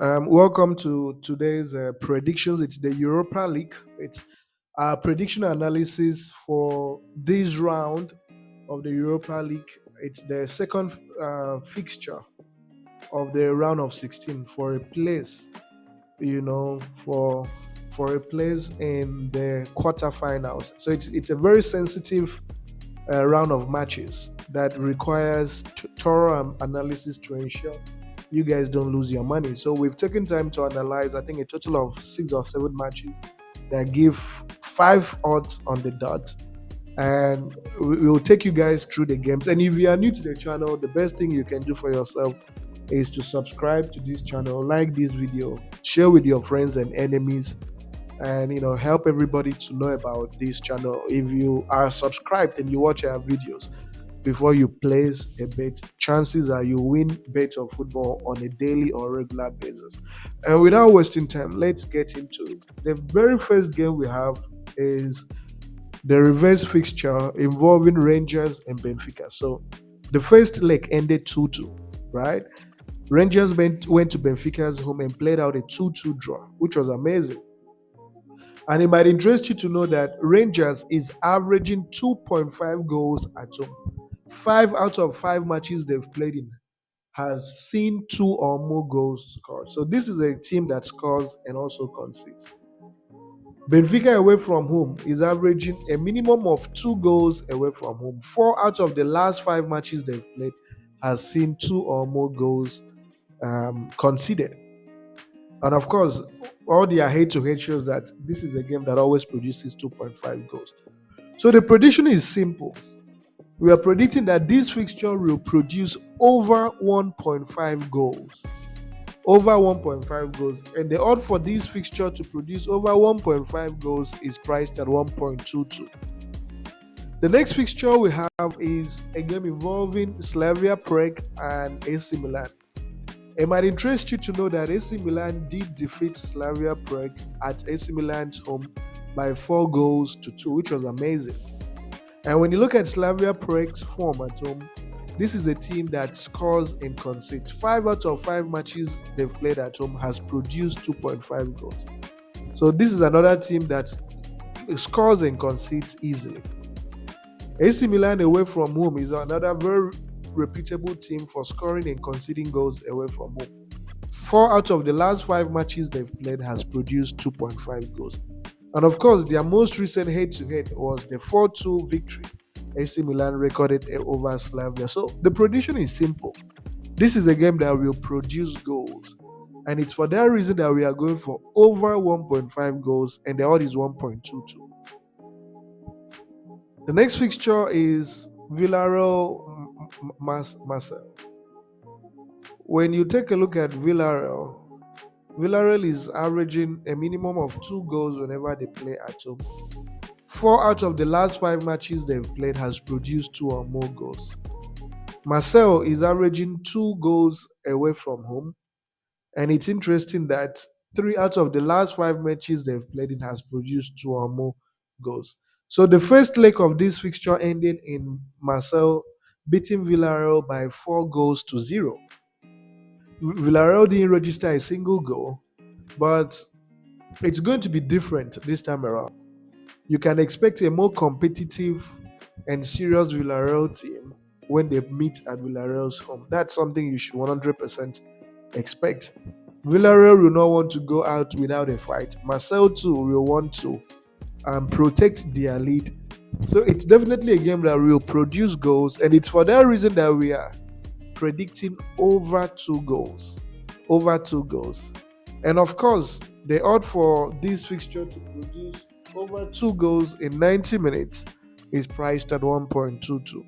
Welcome to today's predictions. It's the Europa League. It's our prediction analysis for this round of the Europa League. It's the second fixture of the round of 16 for a place, for a place in the quarterfinals. So it's a very sensitive round of matches that requires thorough analysis to ensure you guys don't lose your money. So we've taken time to analyze, I think, a total of 6 or 7 matches that give 5 odds on the dot. And we'll take you guys through the games. And if you are new to the channel, the best thing you can do for yourself is to subscribe to this channel, like this video, share with your friends and enemies, and help everybody to know about this channel. If you are subscribed and you watch our videos before you place a bet, chances are you win bets of football on a daily or regular basis. And without wasting time, let's get into it. The very first game we have is the reverse fixture involving Rangers and Benfica. So the first leg ended 2-2, right? Rangers went to Benfica's home and played out a 2-2 draw, which was amazing. And it might interest you to know that Rangers is averaging 2.5 goals at home. 5 out of 5 matches they've played in has seen 2 or more goals scored. So this is a team that scores and also concedes. Benfica away from home is averaging a minimum of 2 goals away from home. 4 out of the last 5 matches they've played has seen 2 or more goals conceded. And of course, all their head-to-head shows that this is a game that always produces 2.5 goals. So the prediction is simple. We are predicting that this fixture will produce over 1.5 goals. Over 1.5 goals. And the odd for this fixture to produce over 1.5 goals is priced at 1.22. The next fixture we have is a game involving Slavia Prague and AC Milan. It might interest you to know that AC Milan did defeat Slavia Prague at AC Milan's home by 4 goals to 2, which was amazing. And when you look at Slavia Prague's form at home, this is a team that scores and concedes. 5 out of 5 matches they've played at home has produced 2.5 goals. So this is another team that scores and concedes easily. AC Milan away from home is another very reputable team for scoring and conceding goals away from home. 4 out of the last 5 matches they've played has produced 2.5 goals. And of course, their most recent head-to-head was the 4-2 victory AC Milan recorded over Slavia. So the prediction is simple. This is a game that will produce goals. And it's for that reason that we are going for over 1.5 goals, and the odd is 1.22. The next fixture is Villarreal Marseille. When you take a look at Villarreal, Villarreal is averaging a minimum of 2 goals whenever they play at home. 4 out of the last 5 matches they've played has produced 2 or more goals. Marseille is averaging 2 goals away from home, and it's interesting that 3 out of the last 5 matches they've played in has produced 2 or more goals. So the first leg of this fixture ended in Marseille beating Villarreal by 4 goals to 0. Villarreal didn't register a single goal, but it's going to be different this time around. You can expect a more competitive and serious Villarreal team when they meet at Villarreal's home. That's something you should 100% expect. Villarreal will not want to go out without a fight. Marseille too will want to protect their lead. So it's definitely a game that will produce goals, and it's for that reason that we are predicting over 2 goals. Over 2 goals. And of course, the odd for this fixture to produce over 2 goals in 90 minutes is priced at 1.22.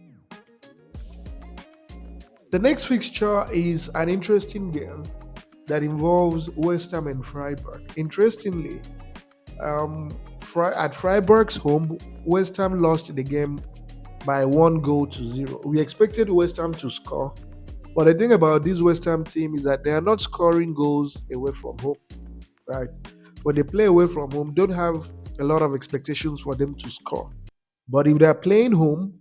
The next fixture is an interesting game that involves West Ham and Freiburg. Interestingly, at Freiburg's home, West Ham lost the game by 1 goal to 0. We expected West Ham to score, but the thing about this West Ham team is that they are not scoring goals away from home, right? When they play away from home, don't have a lot of expectations for them to score. But if they're playing home,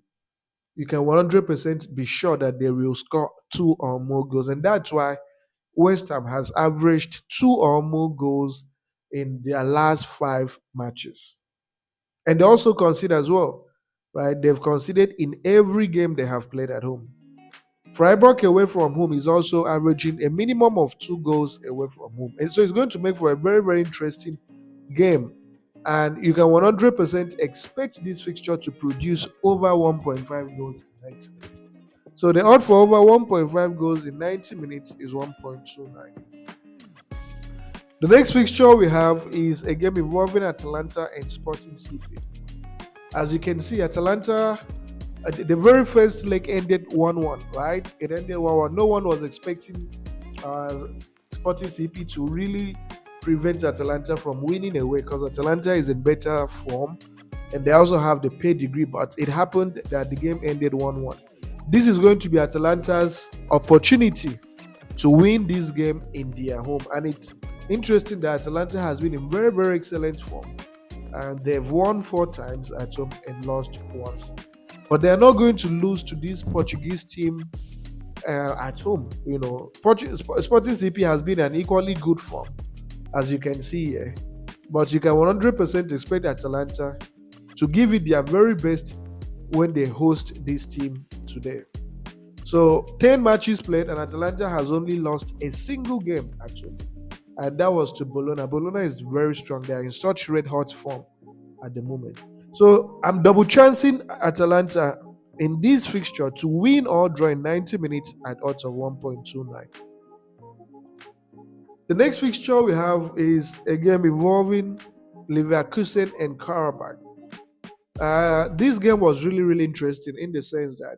you can 100% be sure that they will score 2 or more goals. And that's why West Ham has averaged 2 or more goals in their last 5 matches. And they also concede as well, right? They've conceded in every game they have played at home. Freiburg away from home is also averaging a minimum of 2 goals away from home. And so it's going to make for a very, very interesting game. And you can 100% expect this fixture to produce over 1.5 goals in 90 minutes. So the odd for over 1.5 goals in 90 minutes is 1.29. The next fixture we have is a game involving Atalanta and Sporting CP. As you can see, Atalanta, the very first leg ended 1-1, right? It ended 1-1. No one was expecting Sporting CP to really prevent Atalanta from winning away because Atalanta is in better form and they also have the pedigree, but it happened that the game ended 1-1. This is going to be Atalanta's opportunity to win this game in their home, and it's interesting that Atalanta has been in very, very excellent form, and they've won 4 times at home and lost once. But they're not going to lose to this Portuguese team at home. Sporting CP has been an equally good form, as you can see here. But you can 100% expect Atalanta to give it their very best when they host this team today. So 10 matches played, and Atalanta has only lost a single game actually, and that was to Bologna. Bologna is very strong. They are in such red hot form at the moment. So I'm double chancing Atalanta in this fixture to win or draw in 90 minutes at odds of 1.29. The next fixture we have is a game involving Leverkusen and Qarabag. This game was really, really interesting in the sense that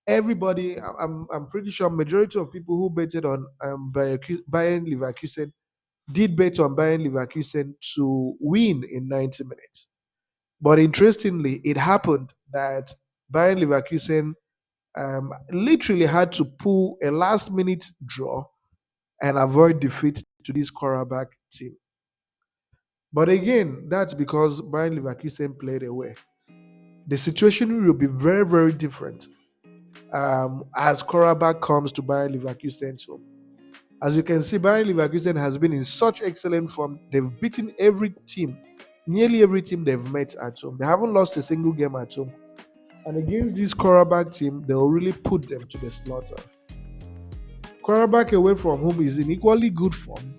everybody, I'm pretty sure majority of people who betted on Bayern Leverkusen did bet on Bayern Leverkusen to win in 90 minutes. But interestingly, it happened that Bayern Leverkusen literally had to pull a last-minute draw and avoid defeat to this Qarabag team. But again, that's because Bayern Leverkusen played away. The situation will be very, very different as Qarabag comes to Bayern Leverkusen's home. As you can see, Bayern Leverkusen has been in such excellent form. They've beaten every team, nearly every team they've met at home. They haven't lost a single game at home. And against this Qarabag team, they'll really put them to the slaughter. Qarabag away from home is in equally good form,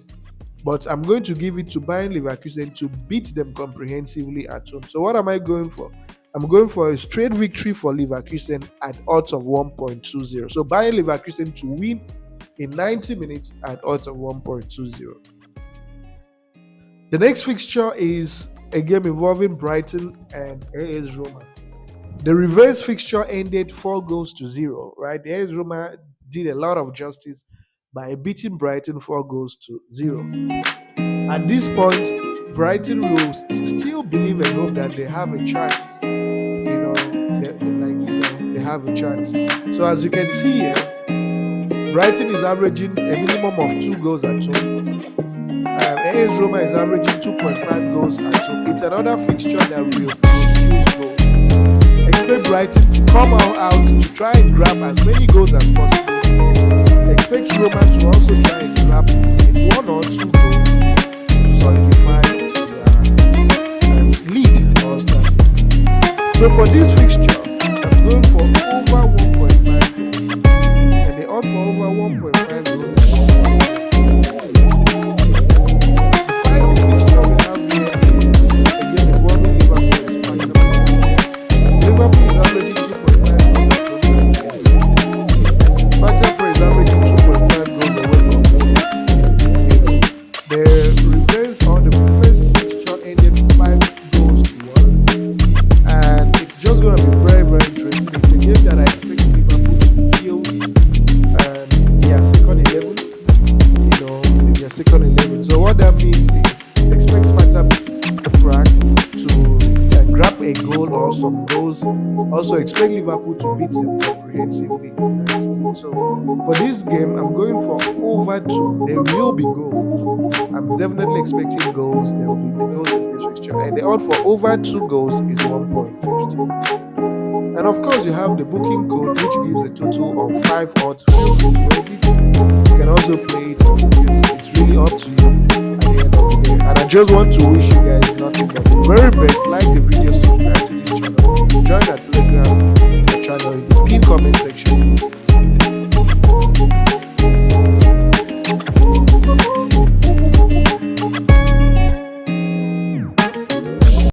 but I'm going to give it to Bayern Leverkusen to beat them comprehensively at home. So what am I going for? I'm going for a straight victory for Leverkusen at odds of 1.20. So Bayern Leverkusen to win in 90 minutes at odds of 1.20. The next fixture is a game involving Brighton and AS Roma. The reverse fixture ended 4-0, right? The AS Roma did a lot of justice by beating Brighton 4-0. At this point, Brighton will still believe and hope that they have a chance. They have a chance. So as you can see here, Brighton is averaging a minimum of 2 goals at home. AS Roma is averaging 2.5 goals at home. It's another fixture that will produce goals. Expect Brighton to come out to try and grab as many goals as possible. Expect Roma to also try and grab 1 or 2 goals to solidify their lead or stand. So for this fixture, I'm going for over 1.5 goals. And the odd for over 1.5 goals is 1.5. The final fixture we have here is again involving Liverpool and Sparta. Liverpool is averaging 2.5 goals at home. Sparta is averaging 2.5 goals away from home. The reverse or the first fixture ended 5-1, and it's just going to be very, very interesting. It's a game that I expect Liverpool to feel their second 11. Their second 11. So what that means is expect Sparta Prague to grab a goal or some goals. Also expect Liverpool to beat them comprehensively. So for this game, I'm going for over 2. There will be goals. I'm definitely expecting goals. There will be goals in this fixture. And the odd for over 2 goals is 1.50. And of course, you have the booking code, which gives a total of 5 odds. Feel free to edit. You can also play it. It's really up to you at the end of the day. And I just want to wish you guys nothing but the very best. Like the video, subscribe to this channel, join our Telegram channel in the pin comment section.